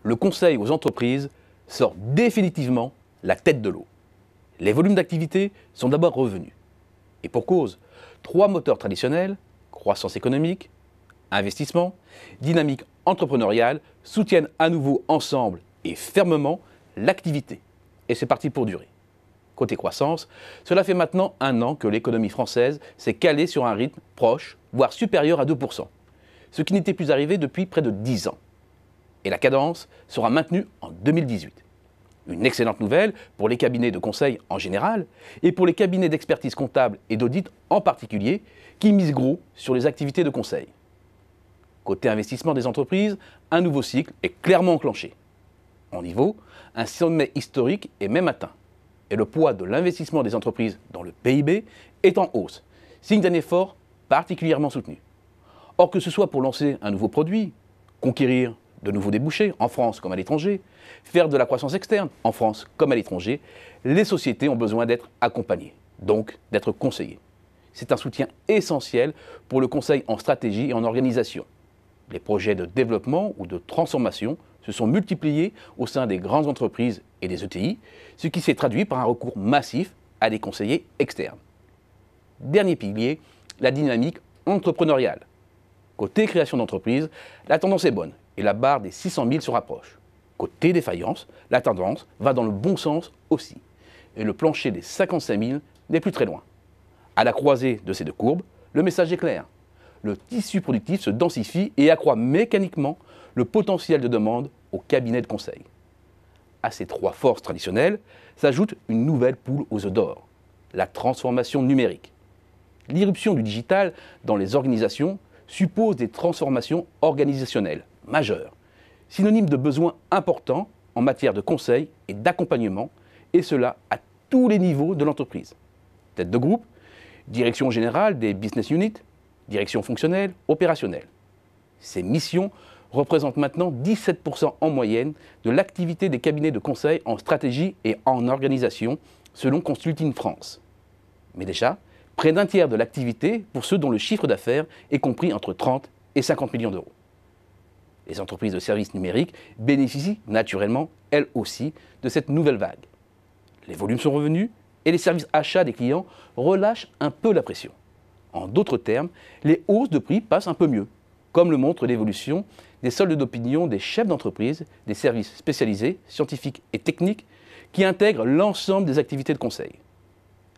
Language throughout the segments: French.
le conseil aux entreprises sort définitivement la tête de l'eau. Les volumes d'activité sont d'abord revenus. Et pour cause, 3 moteurs traditionnels, croissance économique, investissement, dynamique entrepreneuriale, soutiennent à nouveau ensemble et fermement l'activité. Et c'est parti pour durer. Côté croissance, cela fait maintenant 1 an que l'économie française s'est calée sur un rythme proche, voire supérieur à 2%, ce qui n'était plus arrivé depuis près de 10 ans. Et la cadence sera maintenue en 2018. Une excellente nouvelle pour les cabinets de conseil en général et pour les cabinets d'expertise comptable et d'audit en particulier qui misent gros sur les activités de conseil. Côté investissement des entreprises, un nouveau cycle est clairement enclenché. En niveau, un sommet historique est même atteint. Et le poids de l'investissement des entreprises dans le PIB est en hausse, signe d'un effort particulièrement soutenu. Or, que ce soit pour lancer un nouveau produit, conquérir de nouveaux débouchés, en France comme à l'étranger, faire de la croissance externe, en France comme à l'étranger, les sociétés ont besoin d'être accompagnées, donc d'être conseillées. C'est un soutien essentiel pour le conseil en stratégie et en organisation. Les projets de développement ou de transformation se sont multipliés au sein des grandes entreprises et des ETI, ce qui s'est traduit par un recours massif à des conseillers externes. Dernier pilier, la dynamique entrepreneuriale. Côté création d'entreprise, la tendance est bonne et la barre des 600 000 se rapproche. Côté défaillance, la tendance va dans le bon sens aussi. Et le plancher des 55 000 n'est plus très loin. À la croisée de ces 2 courbes, le message est clair. Le tissu productif se densifie et accroît mécaniquement le potentiel de demande au cabinet de conseil. À ces 3 forces traditionnelles s'ajoute une nouvelle poule aux œufs d'or, la transformation numérique. L'irruption du digital dans les organisations suppose des transformations organisationnelles majeures, synonyme de besoins importants en matière de conseil et d'accompagnement, et cela à tous les niveaux de l'entreprise. Tête de groupe, direction générale des business units, direction fonctionnelle, opérationnelle. Ces missions représentent maintenant 17% en moyenne de l'activité des cabinets de conseil en stratégie et en organisation, selon Consulting France. Mais déjà, près d'un tiers de l'activité pour ceux dont le chiffre d'affaires est compris entre 30 et 50 millions d'euros. Les entreprises de services numériques bénéficient naturellement, elles aussi, de cette nouvelle vague. Les volumes sont revenus et les services achats des clients relâchent un peu la pression. En d'autres termes, les hausses de prix passent un peu mieux, comme le montre l'évolution des soldes d'opinion des chefs d'entreprise, des services spécialisés, scientifiques et techniques qui intègrent l'ensemble des activités de conseil.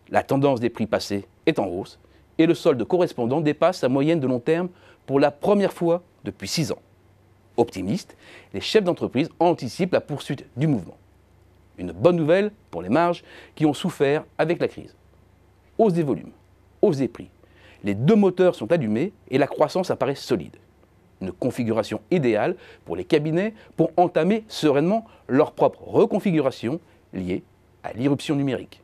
La tendance des prix passés est en hausse et le solde correspondant dépasse sa moyenne de long terme pour la première fois depuis 6 ans. Optimistes, les chefs d'entreprise anticipent la poursuite du mouvement. Une bonne nouvelle pour les marges qui ont souffert avec la crise. Hausse des volumes, hausse des prix. Les 2 moteurs sont allumés et la croissance apparaît solide. Une configuration idéale pour les cabinets pour entamer sereinement leur propre reconfiguration liée à l'irruption numérique.